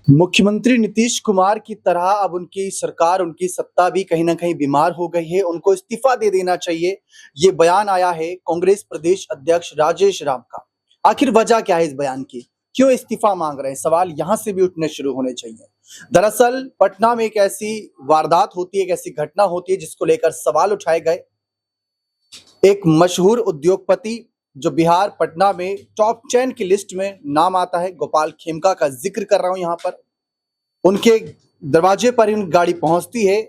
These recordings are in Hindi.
मुख्यमंत्री नीतीश कुमार की तरह अब उनकी सरकार, उनकी सत्ता भी कहीं ना कहीं बीमार हो गई है। उनको इस्तीफा दे देना चाहिए। ये बयान आया है कांग्रेस प्रदेश अध्यक्ष राजेश राम का। आखिर वजह क्या है इस बयान की? क्यों इस्तीफा मांग रहे हैं? सवाल यहां से भी उठने शुरू होने चाहिए। दरअसल पटना में एक ऐसी वारदात होती है, एक ऐसी घटना होती है जिसको लेकर सवाल उठाए गए। एक मशहूर उद्योगपति जो बिहार पटना में टॉप 10 की लिस्ट में नाम आता है, गोपाल खेमका का जिक्र कर रहा हूं यहां पर। उनके दरवाजे पर इन गाड़ी पहुंचती है,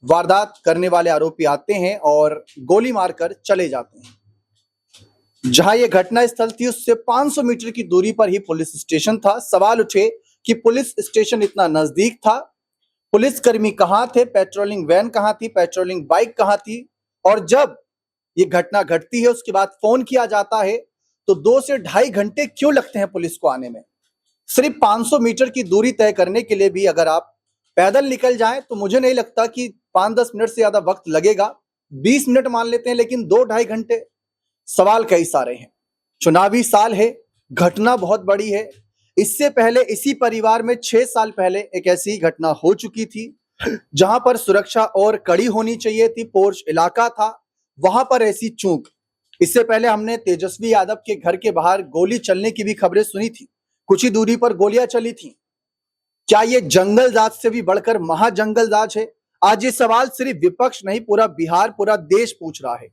वारदात करने वाले आरोपी आते हैं और गोली मारकर चले जाते हैं। जहां यह घटना स्थल थी उससे 500 मीटर की दूरी पर ही पुलिस स्टेशन था। सवाल उठे कि पुलिस स्टेशन इतना नजदीक था, पुलिसकर्मी कहां थे, पेट्रोलिंग वैन कहां थी, पेट्रोलिंग बाइक कहां थी? और जब ये घटना घटती है उसके बाद फोन किया जाता है तो 2 से ढाई घंटे क्यों लगते हैं पुलिस को आने में? सिर्फ 500 मीटर की दूरी तय करने के लिए भी अगर आप पैदल निकल जाएं तो मुझे नहीं लगता कि 5-10 मिनट से ज्यादा वक्त लगेगा। 20 मिनट मान लेते हैं, लेकिन 2-ढाई घंटे। सवाल कई सारे हैं। चुनावी साल है, घटना बहुत बड़ी है। इससे पहले इसी परिवार में 6 साल पहले एक ऐसी घटना हो चुकी थी जहां पर सुरक्षा और कड़ी होनी चाहिए थी। पोर्च इलाका था, वहां पर ऐसी चूक। इससे पहले हमने तेजस्वी यादव के घर के बाहर गोली चलने की भी खबरें सुनी थी। कुछ ही दूरी पर गोलियां चली थी। क्या ये जंगलराज से भी बढ़कर महाजंगलराज है? आज ये सवाल सिर्फ विपक्ष नहीं, पूरा बिहार, पूरा देश पूछ रहा है।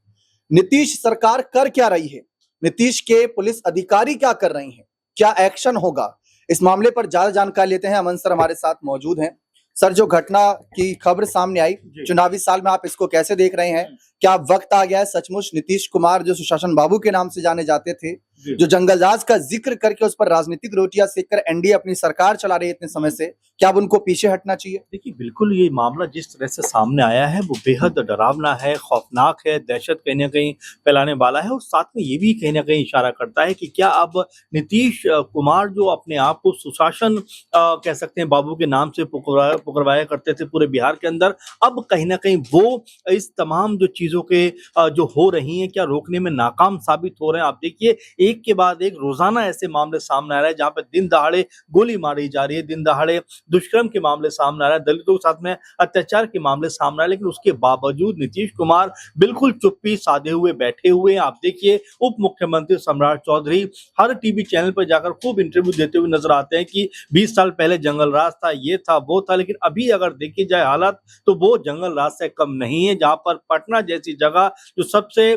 नीतीश सरकार कर क्या रही है? नीतीश के पुलिस अधिकारी क्या कर रही हैं? क्या एक्शन होगा? इस मामले पर ज्यादा जानकारी लेते हैं। अमन सर हमारे साथ मौजूद हैं। सर, जो घटना की खबर सामने आई चुनावी साल में, आप इसको कैसे देख रहे हैं? क्या वक्त आ गया है सचमुच नीतीश कुमार, जो सुशासन बाबू के नाम से जाने जाते थे, जो जंगलराज का जिक्र करके उस पर राजनीतिक रोटियां सेककर एनडीए अपनी सरकार चला रही है इतने समय से, क्या अब उनको पीछे हटना चाहिए? देखिए, बिल्कुल ये मामला जिस तरह से सामने आया है वो बेहद डरावना है, खौफनाक है, दहशत कहीं न कहीं फैलाने वाला है और साथ में ये भी कहीं न कहीं इशारा करता है कि क्या अब नीतीश कुमार जो अपने आप को सुशासन कह सकते हैं बाबू के नाम से पुकारवाया करते थे पूरे बिहार के अंदर, अब कहीं न कहीं वो इस तमाम जो चीज़ों के जो हो रही हैं, क्या रोकने में नाकाम साबित हो रहे हैं। आप देखिए, एक के बाद एक रोज़ाना ऐसे मामले सामने आ रहे हैं जहाँ पे दिन दहाड़े गोली मारी जा रही है, दिन दहाड़े दुष्कर्म के मामले सामने आ रहा है, दलितों के साथ में अत्याचार के मामले सामने आ रहे हैं, लेकिन उसके बावजूद नीतीश कुमार बिल्कुल चुप्पी साधे हुए बैठे हुए हैं। आप देखिए, उप मुख्यमंत्री सम्राट चौधरी हर टीवी चैनल पर जाकर खूब इंटरव्यू देते हुए नजर आते हैं कि 20 साल पहले जंगलराज था, ये था, वो था, लेकिन अभी अगर देखी जाए हालत तो वो जंगलराज से कम नहीं है। जहां पर पटना जैसी जगह जो सबसे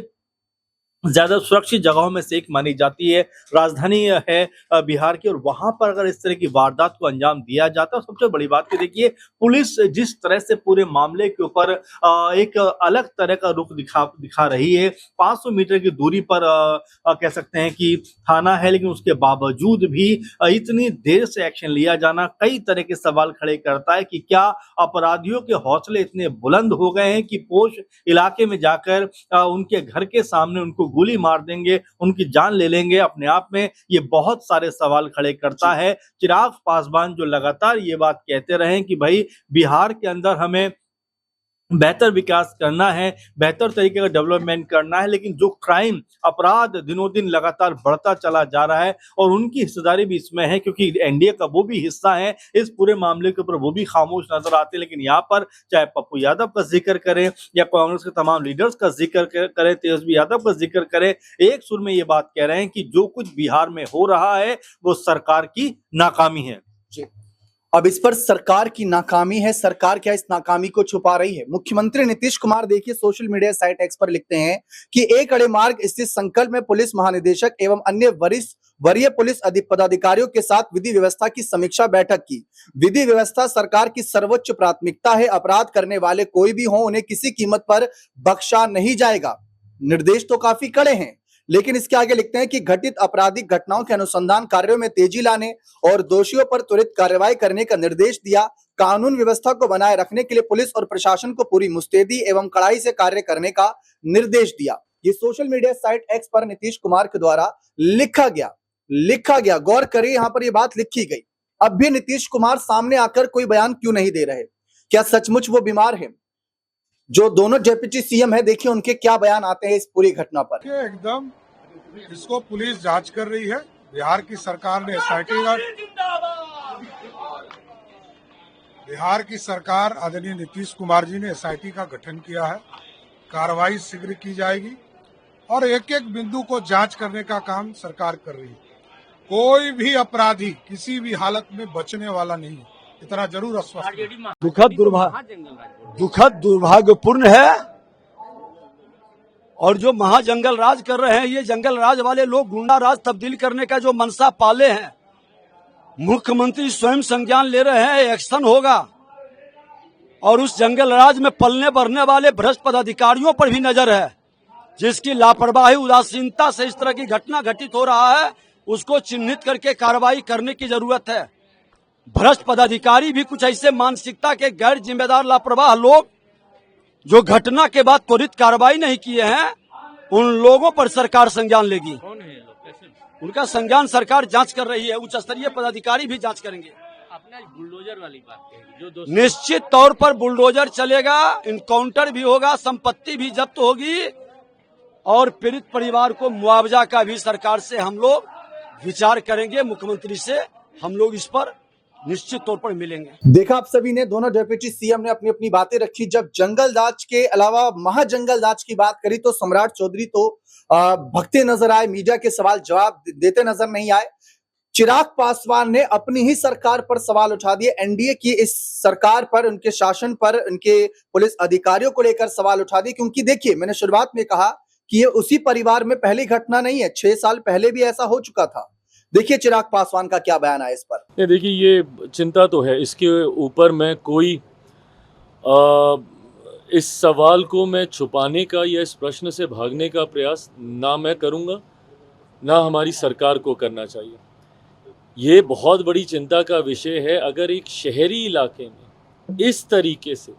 ज्यादा सुरक्षित जगहों में से एक मानी जाती है, राजधानी है बिहार की, और वहां पर अगर इस तरह की वारदात को अंजाम दिया जाता है, सबसे बड़ी बात कि देखिए पुलिस जिस तरह से पूरे मामले के ऊपर एक अलग तरह का रुख दिखा रही है। 500 मीटर की दूरी पर कह सकते हैं कि थाना है, लेकिन उसके बावजूद भी इतनी देर से एक्शन लिया जाना कई तरह के सवाल खड़े करता है कि क्या अपराधियों के हौसले इतने बुलंद हो गए हैं कि पोश इलाके में जाकर उनके घर के सामने उनको गोली मार देंगे, उनकी जान ले लेंगे। अपने आप में ये बहुत सारे सवाल खड़े करता है। चिराग पासवान जो लगातार ये बात कहते रहे कि भाई बिहार के अंदर हमें बेहतर विकास करना है, बेहतर तरीके का डेवलपमेंट करना है, लेकिन जो क्राइम अपराध दिनों दिन लगातार बढ़ता चला जा रहा है और उनकी हिस्सेदारी भी इसमें है, क्योंकि एनडीए का वो भी हिस्सा है इस पूरे मामले के ऊपर, वो भी खामोश नजर आते हैं। लेकिन यहाँ पर चाहे पप्पू यादव का जिक्र करें या कांग्रेस के तमाम लीडर्स का जिक्र करें, तेजस्वी यादव का जिक्र करें, एक सुर में ये बात कह रहे हैं कि जो कुछ बिहार में हो रहा है वो सरकार की नाकामी है। अब इस पर सरकार की नाकामी है। सरकार क्या इस नाकामी को छुपा रही है? मुख्यमंत्री नीतीश कुमार देखिए सोशल मीडिया साइट एक्स पर लिखते हैं कि एक अड़े मार्ग स्थित संकल्प में पुलिस महानिदेशक एवं अन्य वरीय पुलिस पदाधिकारियों के साथ विधि व्यवस्था की समीक्षा बैठक की। विधि व्यवस्था सरकार की सर्वोच्च प्राथमिकता है। अपराध करने वाले कोई भी हो, उन्हें किसी कीमत पर बख्शा नहीं जाएगा। निर्देश तो काफी कड़े हैं, लेकिन इसके आगे लिखते हैं कि घटित आपराधिक घटनाओं के अनुसंधान कार्यों में तेजी लाने और दोषियों पर त्वरित कार्रवाई करने का निर्देश दिया। कानून व्यवस्था को बनाए रखने के लिए पुलिस और प्रशासन को पूरी मुस्तैदी एवं कड़ाई से कार्य करने का निर्देश दिया। ये सोशल मीडिया साइट एक्स पर नीतीश कुमार के द्वारा लिखा गया। गौर करिए, यहां पर यह बात लिखी गई। अब भी नीतीश कुमार सामने आकर कोई बयान क्यों नहीं दे रहे? क्या सचमुच वो बीमार है? जो दोनों डिप्टी सीएम है, देखिए उनके क्या बयान आते हैं इस पूरी घटना पर। एकदम इसको पुलिस जांच कर रही है। बिहार की सरकार ने एसआईटी बिहार की सरकार आदरणीय नीतीश कुमार जी ने एसआईटी का गठन किया है। कार्रवाई शीघ्र की जाएगी और एक एक बिंदु को जांच करने का काम सरकार कर रही है। कोई भी अपराधी किसी भी हालत में बचने वाला नहीं है, इतना जरूर आश्वस्त है। दुखद दुर्भाग्यपूर्ण है। और जो महाजंगल राज कर रहे हैं, ये जंगल राज वाले लोग गुंडा राज तब्दील करने का जो मनसा पाले हैं, मुख्यमंत्री स्वयं संज्ञान ले रहे हैं, एक्शन होगा। और उस जंगल राज में पलने बढ़ने वाले भ्रष्ट पदाधिकारियों पर भी नजर है, जिसकी लापरवाही उदासीनता से इस तरह की घटना घटित हो रहा है। उसको चिन्हित करके कार्रवाई करने की जरूरत है। भ्रष्ट पदाधिकारी भी कुछ ऐसे मानसिकता के गैर जिम्मेदार लापरवाह लोग जो घटना के बाद त्वरित कार्रवाई नहीं किए हैं, उन लोगों पर सरकार संज्ञान लेगी। कौन है ये लोग, कैसे? उनका संज्ञान सरकार जांच कर रही है। उच्च स्तरीय पदाधिकारी भी जांच करेंगे। आपने बुलडोजर वाली बात कही, जो निश्चित तौर पर बुलडोजर चलेगा, इनकाउंटर भी होगा, संपत्ति भी जब्त होगी और पीड़ित परिवार को मुआवजा का भी सरकार से हम लोग विचार करेंगे। मुख्यमंत्री से हम लोग इस पर निश्चित तौर पर मिलेंगे। देखा आप सभी ने, दोनों डिप्टी सीएम ने अपनी अपनी बातें रखी। जब जंगल राज के अलावा महाजंगल राज की बात करी तो सम्राट चौधरी तो भगते नजर आए, मीडिया के सवाल जवाब देते नजर नहीं आए। चिराग पासवान ने अपनी ही सरकार पर सवाल उठा दिए, एनडीए की इस सरकार पर, उनके शासन पर, उनके पुलिस अधिकारियों को लेकर सवाल उठा दिए। क्योंकि देखिए, मैंने शुरुआत में कहा कि ये उसी परिवार में पहली घटना नहीं है, 6 साल पहले भी ऐसा हो चुका था। देखिए चिराग पासवान का क्या बयान है इस पर। देखिए, ये चिंता तो है, इसके ऊपर मैं कोई इस सवाल को मैं छुपाने का या इस प्रश्न से भागने का प्रयास ना मैं करूंगा, ना हमारी सरकार को करना चाहिए। ये बहुत बड़ी चिंता का विषय है। अगर एक शहरी इलाके में इस तरीके से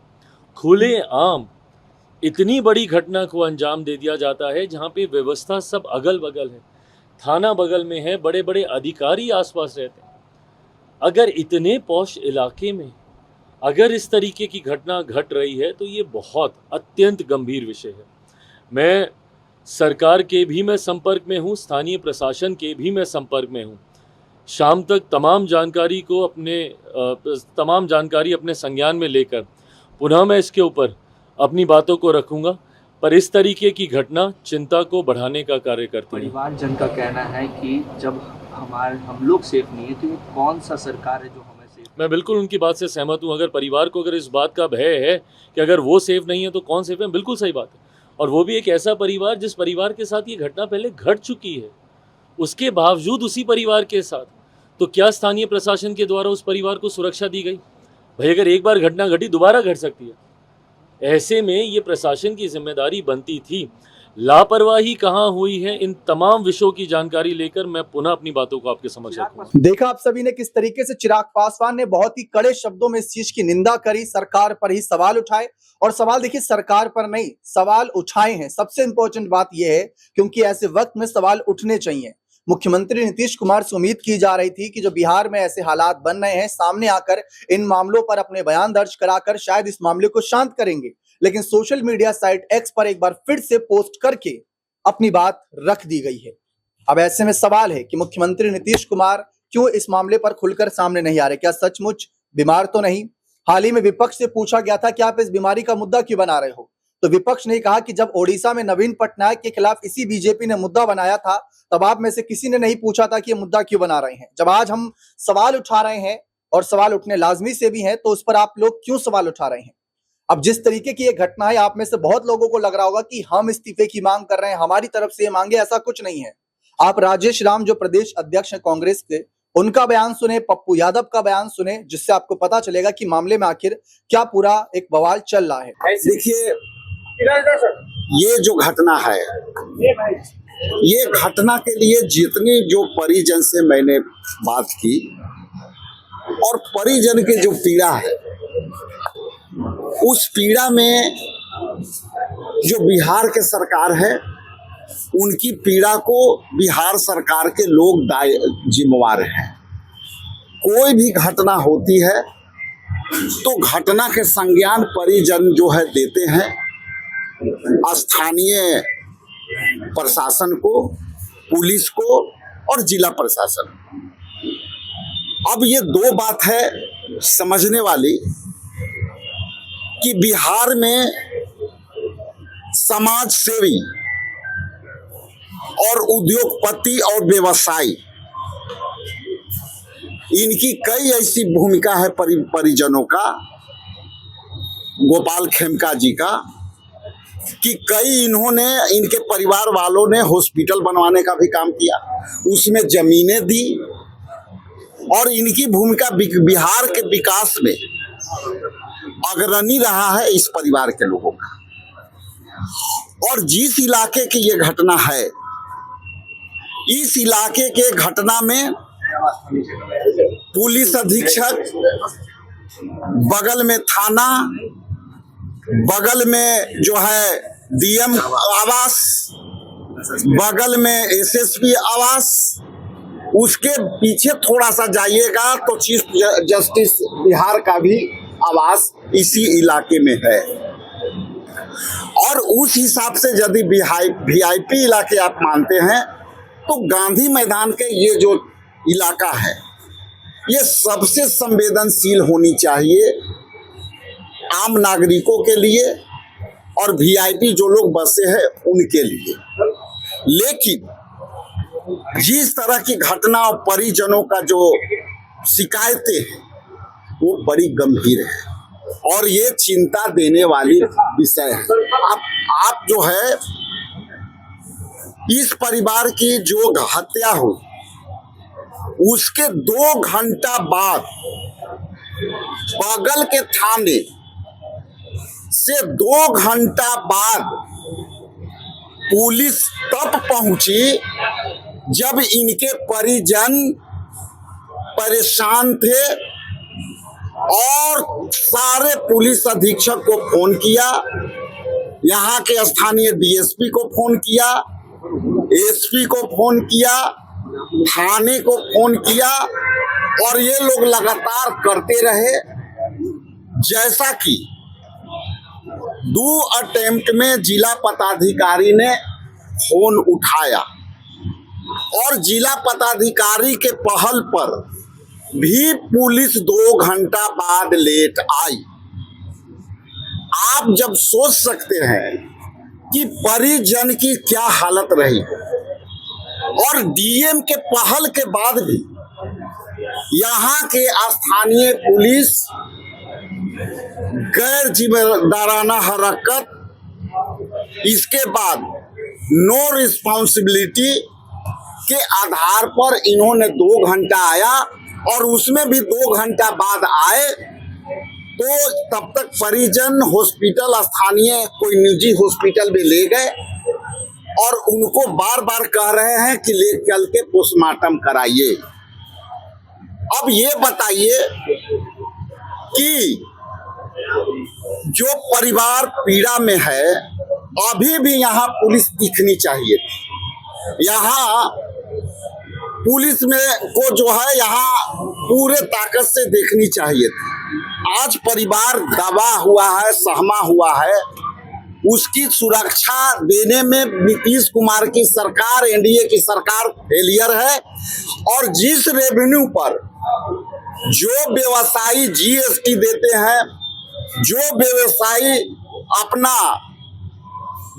खुलेआम इतनी बड़ी घटना को अंजाम दे दिया जाता है, जहाँ पे व्यवस्था सब अगल बगल है, थाना बगल में है, बड़े बड़े अधिकारी आसपास रहते हैं, अगर इतने पॉश इलाके में अगर इस तरीके की घटना घट रही है तो ये बहुत अत्यंत गंभीर विषय है। मैं सरकार के भी मैं संपर्क में हूँ, स्थानीय प्रशासन के भी मैं संपर्क में हूँ। शाम तक तमाम जानकारी अपने संज्ञान में लेकर पुनः मैं इसके ऊपर अपनी बातों को रखूँगा। पर इस तरीके की घटना चिंता को बढ़ाने का कार्य करती है। परिवारजन का कहना है कि जब हम लोग सेफ नहीं है तो ये कौन सा सरकार है जो हमें सेफ। मैं बिल्कुल उनकी बात से सहमत हूँ। अगर परिवार को अगर इस बात का भय है कि अगर वो सेफ नहीं है तो कौन सेफ है, बिल्कुल सही बात है। और वो भी एक ऐसा परिवार जिस परिवार के साथ ये घटना पहले घट चुकी है, उसके बावजूद उसी परिवार के साथ तो क्या स्थानीय प्रशासन के द्वारा उस परिवार को सुरक्षा दी गई? भाई, अगर एक बार घटना घटी दोबारा घट सकती है। ऐसे में ये प्रशासन की जिम्मेदारी बनती थी। लापरवाही कहाँ हुई है, इन तमाम विषयों की जानकारी लेकर मैं पुनः अपनी बातों को आपके समक्ष रखूंगा। देखा आप सभी ने किस तरीके से चिराग पासवान ने बहुत ही कड़े शब्दों में इस चीज की निंदा करी, सरकार पर ही सवाल उठाए। और सवाल देखिए सरकार पर नहीं, सवाल उठाए हैं। सबसे इंपॉर्टेंट बात यह है, क्योंकि ऐसे वक्त में सवाल उठने चाहिए। मुख्यमंत्री नीतीश कुमार से उम्मीद की जा रही थी कि जो बिहार में ऐसे हालात बन रहे हैं, सामने आकर इन मामलों पर अपने बयान दर्ज कराकर शायद इस मामले को शांत करेंगे। लेकिन सोशल मीडिया साइट एक्स पर एक बार फिर से पोस्ट करके अपनी बात रख दी गई है। अब ऐसे में सवाल है कि मुख्यमंत्री नीतीश कुमार क्यों इस मामले पर खुलकर सामने नहीं आ रहे? क्या सचमुच बीमार तो नहीं? हाल ही में विपक्ष से पूछा गया था कि आप इस बीमारी का मुद्दा क्यों बना रहे हो, तो विपक्ष ने कहा कि जब ओडिशा में नवीन पटनायक के खिलाफ इसी बीजेपी ने मुद्दा बनाया था, तब आप में से किसी ने नहीं पूछा था कि ये मुद्दा क्यों बना रहे हैं। जब आज हम सवाल उठा रहे हैं और सवाल उठने लाजमी से भी हैं, तो उस पर आप लोग क्यों सवाल उठा रहे हैं? अब जिस तरीके की ये घटना है, आप में से बहुत लोगों को लग रहा होगा कि हम इस्तीफे की मांग कर रहे हैं, हमारी तरफ से ये मांगे, ऐसा कुछ नहीं है। आप राजेश राम जो प्रदेश अध्यक्ष हैं कांग्रेस के, उनका बयान सुने, पप्पू यादव का बयान सुने, जिससे आपको पता चलेगा कि मामले में आखिर क्या पूरा एक बवाल चल रहा है। देखिए, ये जो घटना है, ये घटना के लिए जितनी जो परिजन से मैंने बात की और परिजन की जो पीड़ा है, उस पीड़ा में जो बिहार के सरकार है, उनकी पीड़ा को बिहार सरकार के लोग जिम्मेवार हैं। कोई भी घटना होती है तो घटना के संज्ञान परिजन जो है देते हैं स्थानीय प्रशासन को, पुलिस को और जिला प्रशासन। अब ये दो बात है समझने वाली कि बिहार में समाज सेवी और उद्योगपति और व्यवसायी, इनकी कई ऐसी भूमिका है परिजनों का, गोपाल खेमका जी का, कि कई इन्होंने, इनके परिवार वालों ने हॉस्पिटल बनवाने का भी काम किया, उसमें जमीनें दी, और इनकी भूमिका बिहार के विकास में अग्रणी रहा है इस परिवार के लोगों का। और जिस इलाके की ये घटना है, इस इलाके के घटना में पुलिस अधीक्षक, बगल में थाना, बगल में जो है डीएम आवास, बगल में एसएसपी आवास, उसके पीछे थोड़ा सा जाइएगा तो चीफ जस्टिस बिहार का भी आवास इसी इलाके में है। और उस हिसाब से यदि वीआईपी इलाके आप मानते हैं तो गांधी मैदान के ये जो इलाका है, ये सबसे संवेदनशील होनी चाहिए आम नागरिकों के लिए और वीआईपी जो लोग बसे हैं उनके लिए। लेकिन जिस तरह की घटना और परिजनों का जो शिकायतें हैं वो बड़ी गंभीर है और ये चिंता देने वाली विषय है। आप जो है इस परिवार की जो हत्या हुई उसके 2 घंटा बाद बगल के थाने से 2 घंटा बाद पुलिस तब पहुंची जब इनके परिजन परेशान थे और सारे पुलिस अधीक्षक को फोन किया, यहाँ के स्थानीय डीएसपी को फोन किया, एसपी को फोन किया, थाने को फोन किया और ये लोग लगातार करते रहे। जैसा कि 2 अटेम्प्ट में जिला पदाधिकारी ने फोन उठाया और जिला पदाधिकारी के पहल पर भी पुलिस 2 घंटा बाद लेट आई। आप जब सोच सकते हैं कि परिजन की क्या हालत रही और डीएम के पहल के बाद भी यहाँ के स्थानीय पुलिस गैर जिम्मेदाराना हरकत, इसके बाद नो रिस्पॉन्सिबिलिटी के आधार पर इन्होंने 2 घंटा आया और उसमें भी 2 घंटा बाद आए तो तब तक परिजन हॉस्पिटल, स्थानीय कोई निजी हॉस्पिटल में ले गए और उनको बार बार कह रहे हैं कि ले चल के पोस्टमार्टम कराइए। अब ये बताइए कि जो परिवार पीड़ा में है, अभी भी यहाँ पुलिस दिखनी चाहिए थी। यहाँ पुलिस में को जो है यहाँ पूरे ताकत से देखनी चाहिए थी। आज परिवार दबा हुआ है, सहमा हुआ है, उसकी सुरक्षा देने में नीतीश कुमार की सरकार, एनडीए की सरकार फेलियर है। और जिस रेवेन्यू पर जो व्यवसायी जीएसटी देते हैं, जो व्यवसायी अपना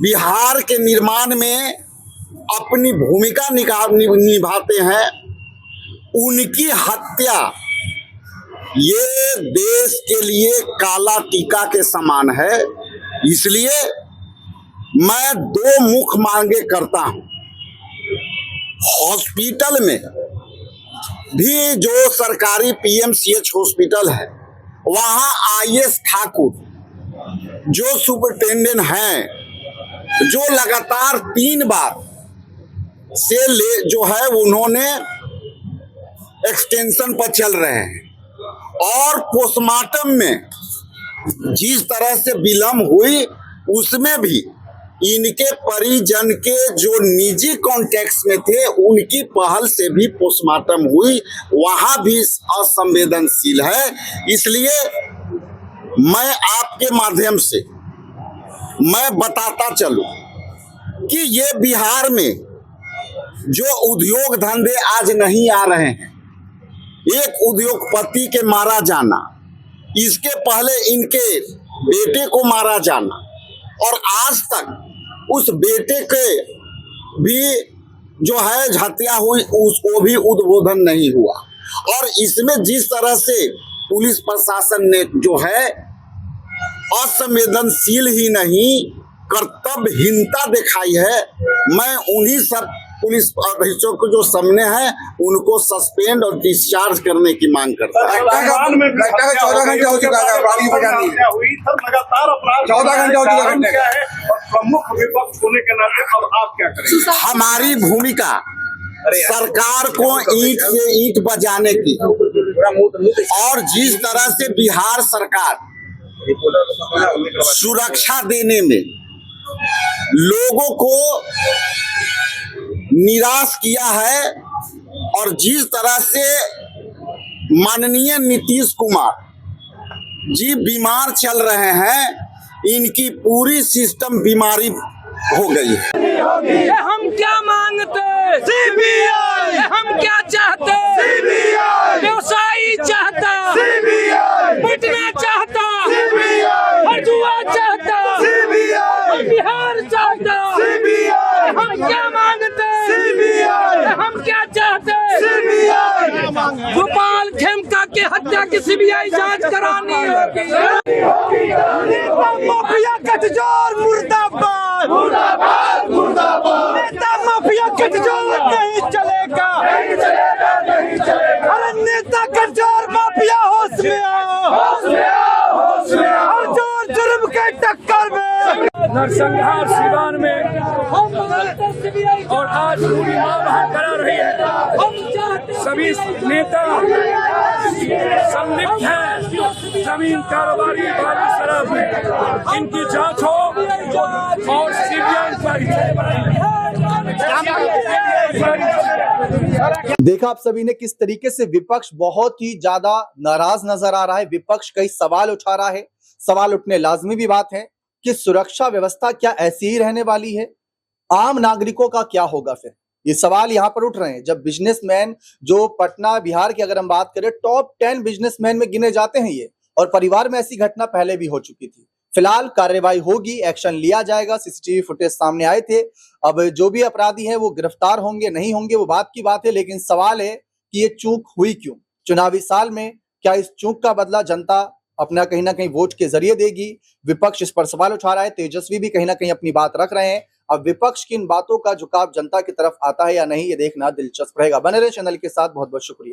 बिहार के निर्माण में अपनी भूमिका निभाते हैं, उनकी हत्या ये देश के लिए काला टीका के समान है। इसलिए मैं 2 मुख्य मांगे करता हूं। हॉस्पिटल में भी जो सरकारी पीएमसीएच हॉस्पिटल है, वहां आईएस ठाकुर जो सुपरिटेंडेंट हैं, जो लगातार 3 बार से जो है उन्होंने एक्सटेंशन पर चल रहे हैं और पोस्टमार्टम में जिस तरह से विलम्ब हुई उसमें भी इनके परिजन के जो निजी कॉन्टेक्ट में थे उनकी पहल से भी पोस्टमार्टम हुई, वहां भी असंवेदनशील है। इसलिए मैं आपके माध्यम से मैं बताता चलूं कि ये बिहार में जो उद्योग धंधे आज नहीं आ रहे हैं, एक उद्योगपति के मारा जाना, इसके पहले इनके बेटे को मारा जाना, और आज तक उस बेटे के भी जो है हत्या हुई उसको भी उद्बोधन नहीं हुआ। और इसमें जिस तरह से पुलिस प्रशासन ने जो है असंवेदनशील ही नहीं कर्तव्यहीनता दिखाई है, मैं उन्हीं सब पुलिस अधीक्षकों को जो सामने है उनको सस्पेंड और डिस्चार्ज करने की मांग करता है। 14 घंटे हो चुका है, लगातार अपराध 14 घंटे हो चुका है। प्रमुख विपक्ष होने के नाते अब आप क्या करेंगे? हमारी भूमिका सरकार को ईंट से ईंट बजाने की, और जिस तरह से बिहार सरकार सुरक्षा देने में लोगों को निराश किया है, और जिस तरह से माननीय नीतीश कुमार जी बीमार चल रहे हैं, इनकी पूरी सिस्टम बीमारी हो गई है। हम क्या मांगते? सीबीआई। हम क्या चाहते? सीबीआई। व्यवसायी चाहता, सीबीआई। पिटना चाहता, सीबीआई। हरजुआ चाहता, सीबीआई। बिहार चाहता, सीबीआई। हम क्या मांगते? सीबीआई। हम क्या चाहते? सीबीआई। गोपाल खेमका की हत्या की सीबीआई जांच करानी होगी। माफिया गठजोड़ मुर्दाबाद, मुर्दाबाद, मुर्दाबाद। नेता माफिया गठजोड़ नहीं चलेगा, नहीं चलेगा, नहीं चलेगा। अरे नेता गठजोड़ माफिया होश में आओ, होश में आओ, होश में आओ। और जोर जुर्म के टक्कर में नरसंहार सिवान में और आज पूरी मांग करा रही है। सभी नेता संलिप्त हैं जमीन कारोबारी बाली शराब में, इनकी जांच हो और देखा आप सभी ने किस तरीके से विपक्ष बहुत ही ज्यादा नाराज नजर आ रहा है। विपक्ष कई सवाल उठा रहा है। सवाल उठने लाजमी भी बात है कि सुरक्षा व्यवस्था क्या ऐसी ही रहने वाली है? आम नागरिकों का क्या होगा फिर? ये सवाल यहां पर उठ रहे हैं जब बिजनेसमैन जो पटना बिहार की अगर हम बात करें टॉप 10 बिजनेसमैन में गिने जाते हैं ये, और परिवार में ऐसी घटना पहले भी हो चुकी थी। फिलहाल कार्रवाई होगी, एक्शन लिया जाएगा। सीसीटीवी फुटेज सामने आए थे। अब जो भी अपराधी हैं वो गिरफ्तार होंगे नहीं होंगे वो बात की बात है, लेकिन सवाल है कि ये चूक हुई क्यों? चुनावी साल में क्या इस चूक का बदला जनता अपना कहीं ना कहीं वोट के जरिए देगी? विपक्ष इस पर सवाल उठा रहा है। तेजस्वी भी कहीं ना कहीं अपनी बात रख रहे हैं। अब विपक्ष की इन बातों का झुकाव जनता की तरफ आता है या नहीं, ये देखना दिलचस्प रहेगा। बने रहे चैनल के साथ। बहुत बहुत शुक्रिया।